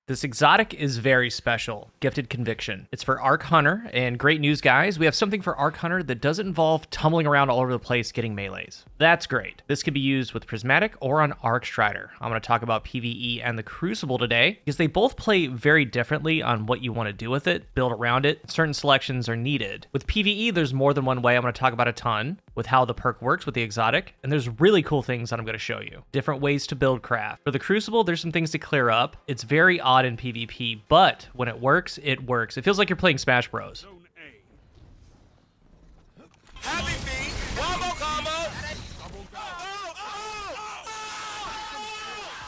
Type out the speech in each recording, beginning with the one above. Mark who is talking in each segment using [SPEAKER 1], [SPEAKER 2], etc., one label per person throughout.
[SPEAKER 1] This exotic is very special. Gifted Conviction. It's for Arc Hunter, and great news, guys. We have something for Arc Hunter that doesn't involve tumbling around all over the place getting melees. That's great. This can be used with Prismatic or on Arcstrider. I'm going to talk about PvE and the Crucible today because they both play very differently on what you want to do with it, build around it. Certain selections are needed. With PvE, there's more than one way. I'm going to talk about a ton with how the perk works with the exotic, and there's really cool things that I'm going to show you. Different ways to build craft. For the Crucible, there's some things to clear up. It's very odd in PvP, but when it works, it works. It feels like you're playing Smash Bros.
[SPEAKER 2] Happy feet, wombo combo.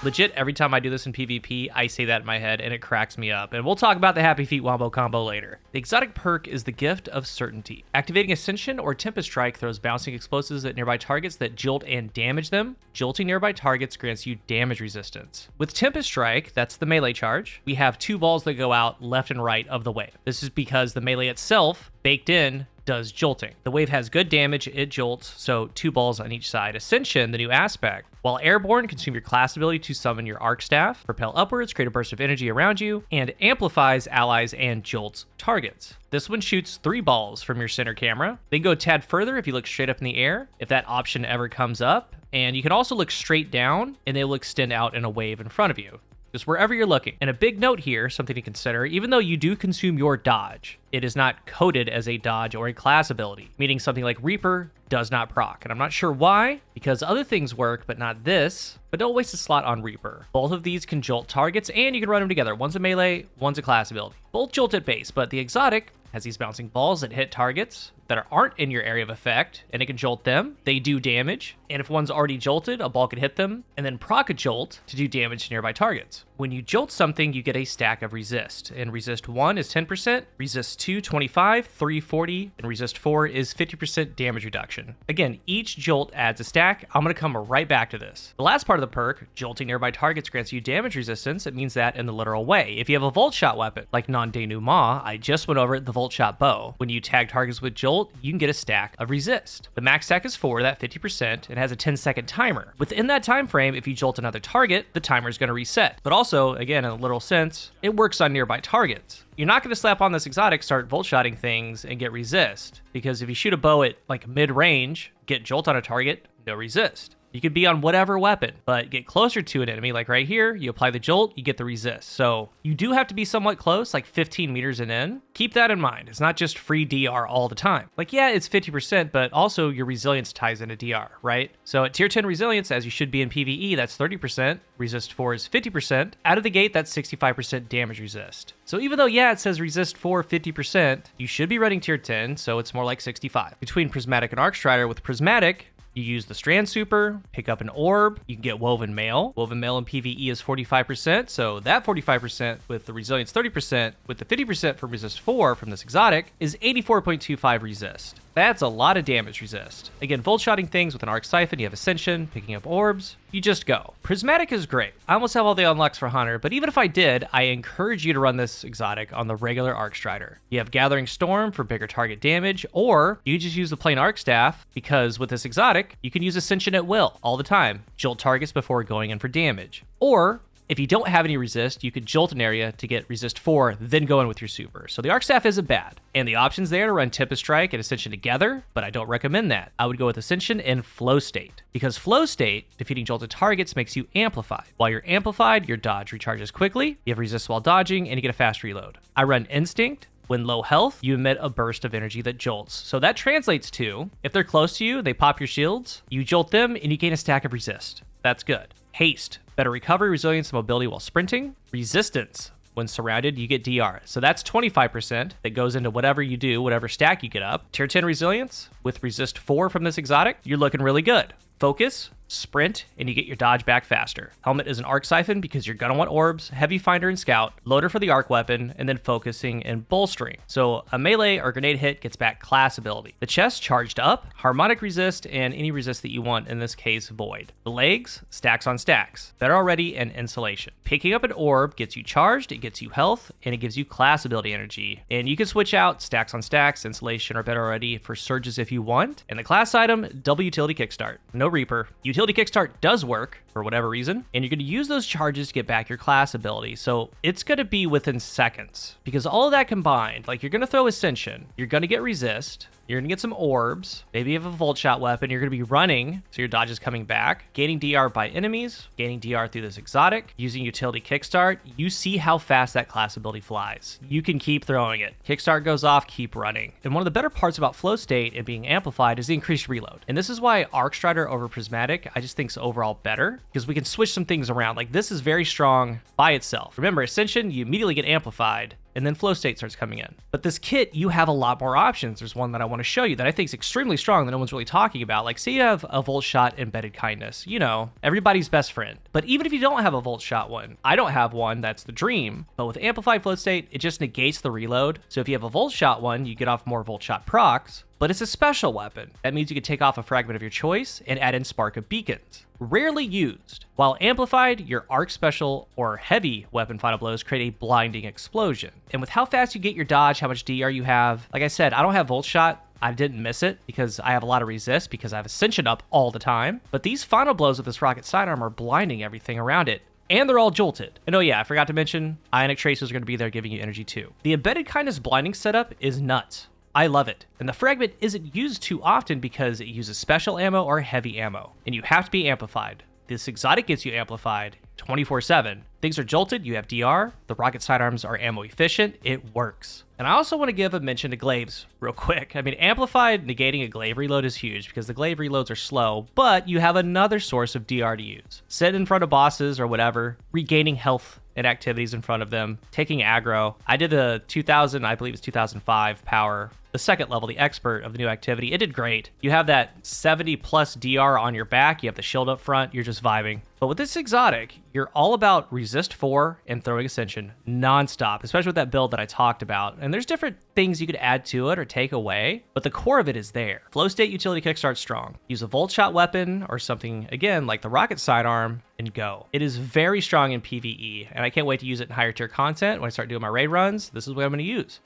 [SPEAKER 1] Legit, every time I do this in PvP, I say that in my head, and it cracks me up. And we'll talk about the Happy Feet Wombo combo later. The exotic perk is the Gift of Certainty. Activating Ascension or Tempest Strike throws bouncing explosives at nearby targets that jolt and damage them. Jolting nearby targets grants you damage resistance. With Tempest Strike, that's the melee charge, we have two balls that go out left and right of the wave. This is because the melee itself, baked in, does jolting. The wave has good damage, it jolts, so two balls on each side. Ascension, the new aspect. While airborne, consume your class ability to summon your arc staff, propel upwards, create a burst of energy around you, and amplifies allies and jolts targets. This one shoots 3 balls from your center camera. They go a tad further if you look straight up in the air, if that option ever comes up, and you can also look straight down and they will extend out in a wave in front of you. Just wherever you're looking. And a big note here, something to consider, even though you do consume your dodge, it is not coded as a dodge or a class ability, meaning something like Reaper does not proc. And I'm not sure why, because other things work, but not this. But don't waste a slot on Reaper. Both of these can jolt targets, and you can run them together. One's a melee, one's a class ability. Both jolt at base, but the exotic has these bouncing balls that hit targets that aren't in your area of effect, and it can jolt them. They do damage, and if one's already jolted, a ball could hit them, and then proc a jolt to do damage to nearby targets. When you jolt something, you get a stack of resist, and resist 1 is 10%, resist 2, 25, 3, 40, and resist 4 is 50% damage reduction. Again, each jolt adds a stack. I'm going to come right back to this. The last part of the perk, jolting nearby targets, grants you damage resistance. It means that in the literal way. If you have a volt shot weapon, like non-denouement, I just went over it, the volt shot bow. When you tag targets with jolt, you can get a stack of resist. The max stack is 4, that 50%, and has a 10-second timer. Within that time frame, if you jolt another target, the timer is going to reset. But also, again, in a literal sense, it works on nearby targets. You're not going to slap on this exotic, start volt shotting things, and get resist, because if you shoot a bow at like mid-range, get jolt on a target, no resist. You could be on whatever weapon, but get closer to an enemy, like right here, you apply the jolt, you get the resist. So you do have to be somewhat close, like 15 meters and in. Keep that in mind. It's not just free DR all the time. Like, yeah, it's 50%, but also your resilience ties into DR, right? So at tier 10 resilience, as you should be in PvE, that's 30%. Resist 4 is 50%. Out of the gate, that's 65% damage resist. So even though, yeah, it says resist 4, 50%, you should be running tier 10, so it's more like 65. Between Prismatic and Arcstrider, with Prismatic, you use the Strand Super, pick up an orb, you can get Woven Mail. Woven Mail in PvE is 45%, so that 45% with the Resilience 30%, with the 50% for Resist 4 from this exotic, is 84.25 resist. That's a lot of damage resist. Again, volt shotting things with an Arc Siphon, you have Ascension, picking up orbs, you just go. Prismatic is great. I almost have all the unlocks for Hunter, but even if I did, I encourage you to run this exotic on the regular Arcstrider. You have Gathering Storm for bigger target damage, or you just use the plain Arc Staff, because with this exotic, you can use Ascension at will, all the time. Jolt targets before going in for damage. Or, if you don't have any resist, you could jolt an area to get resist 4, then go in with your super. So the Arc Staff isn't bad. And the options there to run Tempest Strike and Ascension together, but I don't recommend that. I would go with Ascension and Flow State. Because Flow State, defeating jolted targets, makes you amplified. While you're amplified, your dodge recharges quickly, you have resist while dodging, and you get a fast reload. I run Instinct. When low health, you emit a burst of energy that jolts. So that translates to, if they're close to you, they pop your shields, you jolt them, and you gain a stack of resist. That's good. Haste. Better recovery, resilience, and mobility while sprinting. Resistance. When surrounded, you get DR. So that's 25% that goes into whatever you do, whatever stack you get up. Tier 10 resilience with resist 4 from this exotic, you're looking really good. Focus, sprint, and you get your dodge back faster. Helmet is an Arc Siphon because you're gonna want orbs, Heavy Finder and Scout, loader for the arc weapon, and then focusing and bolstering. So a melee or grenade hit gets back class ability. The chest charged up, harmonic resist, and any resist that you want, in this case, void. The legs, stacks on stacks. Better already, and insulation. Picking up an orb gets you charged, it gets you health, and it gives you class ability energy. And you can switch out stacks on stacks, insulation, or better already for surges if you want. And the class item, double utility kickstart. No Reaper. Utility kickstart does work, for whatever reason, and you're going to use those charges to get back your class ability. So it's going to be within seconds, because all of that combined, like you're going to throw Ascension, you're going to get resist, you're going to get some orbs, maybe you have a volt shot weapon, you're going to be running, so your dodge is coming back, gaining DR by enemies, gaining DR through this exotic, using utility kickstart. You see how fast that class ability flies. You can keep throwing it. Kickstart goes off, keep running. And one of the better parts about flow state and being amplified is the increased reload. And this is why Arcstrider over Prismatic, I just think is overall better, because we can switch some things around. Like this is very strong by itself. Remember, Ascension, you immediately get amplified, and then flow state starts coming in. But this kit, you have a lot more options. There's one that I want to show you that I think is extremely strong that no one's really talking about. Like say you have a volt shot embedded kindness, you know, everybody's best friend. But even if you don't have a volt shot one, I don't have one, that's the dream. But with amplified flow state, it just negates the reload. So if you have a volt shot one, you get off more volt shot procs, but it's a special weapon. That means you can take off a fragment of your choice and add in Spark of Beacons. Rarely used. While amplified, your arc special or heavy weapon final blows create a blinding explosion. And with how fast you get your dodge, how much DR you have, like I said, I don't have volt shot. I didn't miss it because I have a lot of resist because I have Ascension up all the time. But these final blows with this rocket sidearm are blinding everything around it. And they're all jolted. And oh yeah, I forgot to mention, Ionic Tracers are going to be there giving you energy too. The embedded kindness blinding setup is nuts. I love it. And the fragment isn't used too often because it uses special ammo or heavy ammo. And you have to be amplified. This exotic gets you amplified 24/7. Things are jolted, you have DR, the rocket sidearms are ammo efficient, it works. And I also want to give a mention to glaives real quick. I mean, amplified negating a glaive reload is huge because the glaive reloads are slow, but you have another source of DR to use. Sit in front of bosses or whatever, regaining health and activities in front of them, taking aggro. I did the 2000, I believe it's 2005 power, the second level, the expert of the new activity. It did great. You have that 70 plus DR on your back, you have the shield up front, you're just vibing. But with this exotic, you're all about resist 4 and throwing Ascension nonstop, especially with that build that I talked about. And there's different things you could add to it or take away, but the core of it is there. Flow state utility kickstart strong. Use a volt shot weapon or something, again, like the rocket sidearm, and go. It is very strong in PvE, and I can't wait to use it in higher tier content when I start doing my raid runs. This is what I'm going to use.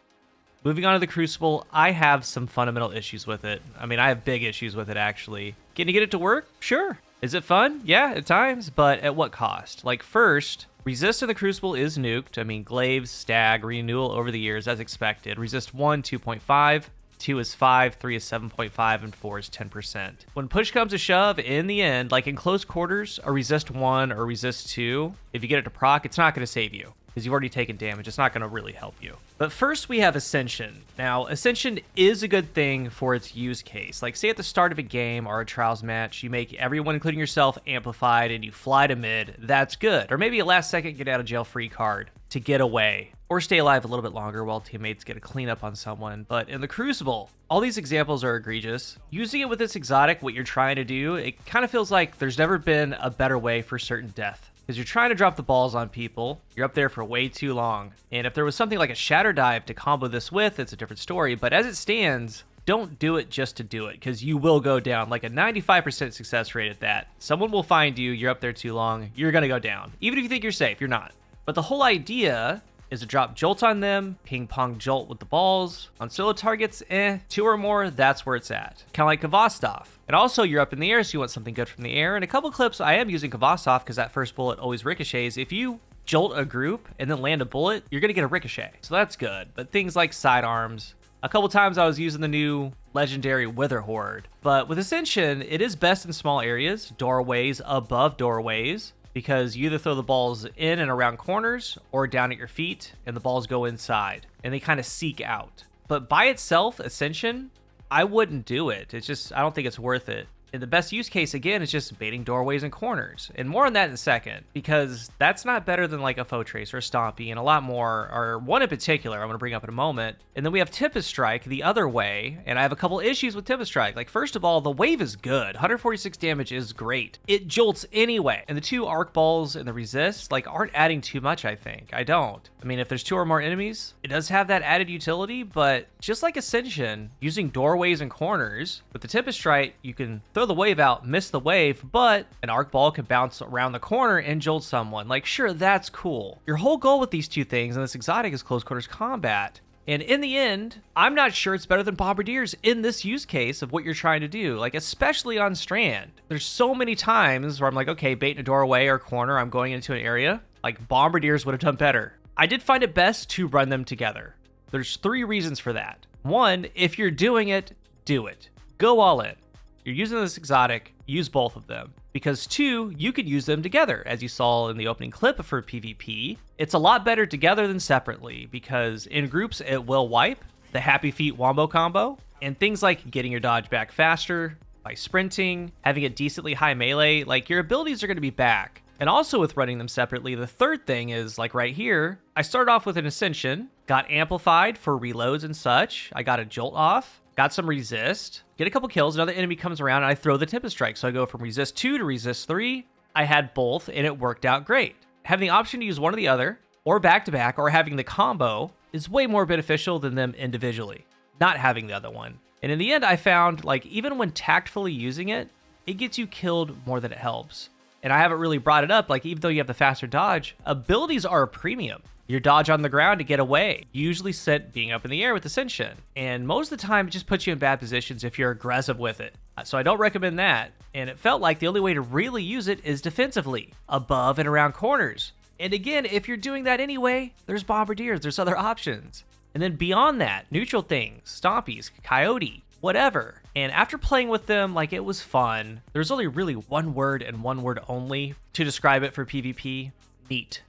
[SPEAKER 1] Moving on to the Crucible, I have some fundamental issues with it. I mean, I have big issues with it, actually. Can you get it to work? Sure. Is it fun? Yeah, at times, but at what cost? Like, first, resist in the Crucible is nuked. I mean, glaives, stag, renewal over the years, as expected. Resist 1, 2.5, 2 is 5, 3 is 7.5, and 4 is 10%. When push comes to shove, in the end, like in close quarters, a resist 1 or resist 2, if you get it to proc, it's not going to save you, because you've already taken damage. It's not going to really help you. But first we have Ascension. Now, Ascension is a good thing for its use case. Like, say at the start of a game or a trials match, you make everyone, including yourself, amplified and you fly to mid. That's good. Or maybe a last second get out of jail free card to get away. Or stay alive a little bit longer while teammates get a cleanup on someone. But in the Crucible, all these examples are egregious. Using it with this exotic, what you're trying to do, it kind of feels like there's never been a better way for certain death. Because you're trying to drop the balls on people, you're up there for way too long. And if there was something like a Shatter Dive to combo this with, it's a different story. But as it stands, don't do it just to do it, because you will go down. Like a 95% success rate at that. Someone will find you, you're up there too long, you're going to go down. Even if you think you're safe, you're not. But the whole idea is to drop jolt on them, ping pong jolt with the balls. On solo targets, 2 or more, that's where it's at. Kind of like Kvastov. And also, you're up in the air, so you want something good from the air. In a couple clips, I am using Kvastov because that first bullet always ricochets. If you jolt a group and then land a bullet, you're going to get a ricochet. So that's good. But things like sidearms, a couple times I was using the new legendary Wither Horde. But with Ascension, it is best in small areas, doorways, above doorways, because you either throw the balls in and around corners or down at your feet, and the balls go inside, and they kind of seek out. But by itself, Ascension, I wouldn't do it. It's just, I don't think it's worth it. And the best use case, again, is just baiting doorways and corners. And more on that in a second, because that's not better than like a Foe Trace or a Stompy, and a lot more, or one in particular I'm going to bring up in a moment. And then we have Tempest Strike the other way, and I have a couple issues with Tempest Strike. Like, first of all, the wave is good. 146 damage is great. It jolts anyway. And the 2 arc balls and the resist, like, aren't adding too much, I think. I don't. I mean, if there's 2 or more enemies, it does have that added utility, but just like Ascension, using doorways and corners, with the Tempest Strike, you can throw the wave out, miss the wave, but an arc ball can bounce around the corner and jolt someone. Like, sure, that's cool. Your whole goal with these 2 things and this exotic is close quarters combat. And in the end, I'm not sure it's better than Bombardiers in this use case of what you're trying to do, like especially on Strand. There's so many times where I'm like, okay, bait in a doorway or corner, I'm going into an area, like Bombardiers would have done better. I did find it best to run them together. There's 3 reasons for that. 1, if you're doing it, do it. Go all in. You're using this exotic, use both of them. Because 2, you could use them together. As you saw in the opening clip for PvP, it's a lot better together than separately, because in groups it will wipe the Happy Feet wombo combo, and things like getting your dodge back faster by sprinting, having a decently high melee, like your abilities are going to be back. And also with running them separately, the third thing is, like right here, I started off with an Ascension, got amplified for reloads and such, I got a Jolt off, got some resist, get a couple kills, another enemy comes around, and I throw the Tempest Strike. So I go from resist 2 to resist 3. I had both, and it worked out great. Having the option to use one or the other, or back-to-back, or having the combo is way more beneficial than them individually, not having the other one. And in the end, I found, like, even when tactfully using it, it gets you killed more than it helps. And I haven't really brought it up, like, even though you have the faster dodge, abilities are a premium. Your dodge on the ground to get away, usually set being up in the air with Ascension. And most of the time, it just puts you in bad positions if you're aggressive with it. So I don't recommend that. And it felt like the only way to really use it is defensively, above and around corners. And again, if you're doing that anyway, there's Bombardiers, there's other options. And then beyond that, neutral things, Stompies, Coyote, whatever. And after playing with them, like, it was fun. There's only really one word and one word only to describe it for PvP: neat.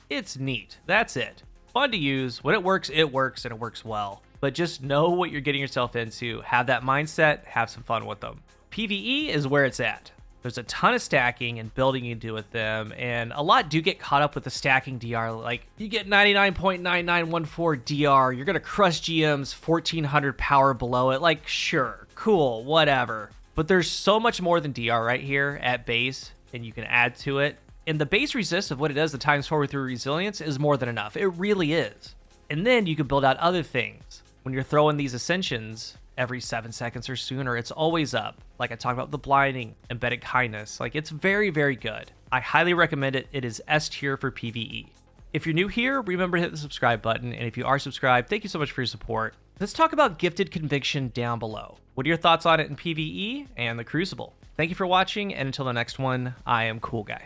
[SPEAKER 1] It's neat. That's it. Fun to use. When it works, and it works well. But just know what you're getting yourself into. Have that mindset. Have some fun with them. PvE is where it's at. There's a ton of stacking and building you can do with them, and a lot do get caught up with the stacking DR. Like, you get 99.9914 DR, you're gonna crush GM's 1400 power below it. Like, sure, cool, whatever. But there's so much more than DR right here at base, and you can add to it. And the base resist of what it does, the times forward through resilience, is more than enough. It really is. And then you can build out other things. When you're throwing these Ascensions every 7 seconds or sooner, it's always up. Like I talked about the blinding, embedded kindness. Like, it's very, very good. I highly recommend it. It is S tier for PvE. If you're new here, remember to hit the subscribe button. And if you are subscribed, thank you so much for your support. Let's talk about Gifted Conviction down below. What are your thoughts on it in PvE and the Crucible? Thank you for watching, and until the next one, I am CoolGuy.